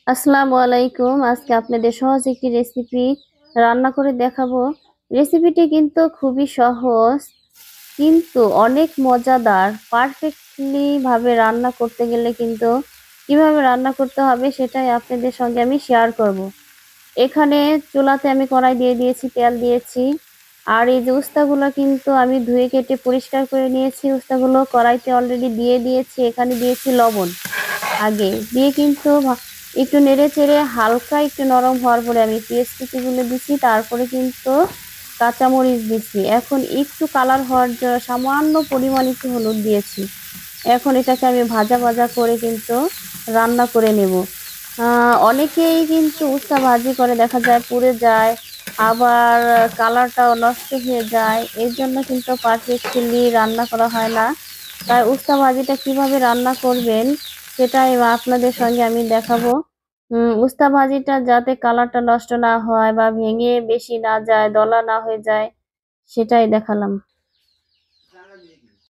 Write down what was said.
আসসালামু আলাইকুম। আজকে আপনাদের সহজ একটি রেসিপি রান্না করে দেখাবো। রেসিপিটি কিন্তু খুবই সহজ, কিন্তু অনেক মজাদার। পারফেক্টলি ভাবে রান্না করতে গেলে কিন্তু কিভাবে রান্না করতে হবে সেটাই আপনাদের সঙ্গে আমি শেয়ার করব। এখানে চুলাতে আমি কড়াই দিয়ে দিয়েছি, তেল দিয়েছি। আর এই যে উস্তাগুলো কিন্তু আমি ধুয়ে কেটে পরিষ্কার করে নিয়েছি। উস্তাগুলো কড়াইতে অলরেডি দিয়ে দিয়েছি। এখানে দিয়েছি লবণ আগে দিয়ে, কিন্তু একটু নেড়ে চেড়ে হালকা একটু নরম হওয়ার পরে আমি পেঁয়াজ কুচিগুলো দিচ্ছি, তারপরে কিন্তু কাঁচামরিচ দিচ্ছি। এখন একটু কালার হওয়ার জন্য সামান্য পরিমাণ একটু হলুদ দিয়েছি। এখন এটাকে আমি ভাজা ভাজা করে কিন্তু রান্না করে নেব। অনেকেই কিন্তু উস্তা ভাজি করে দেখা যায় পুড়ে যায়, আবার কালারটাও নষ্ট হয়ে যায়। এর জন্য কিন্তু পারফেক্টলি রান্না করা হয় না। তাই উস্তা ভাজিটা কিভাবে রান্না করবেন সেটাই আপনাদের সঙ্গে আমি দেখাবো। উস্তা ভাজিটা যাতে কালারটা নষ্ট না হয় বা ভেঙে বেশি না যায়, দলা না হয়ে যায়, সেটাই দেখালাম।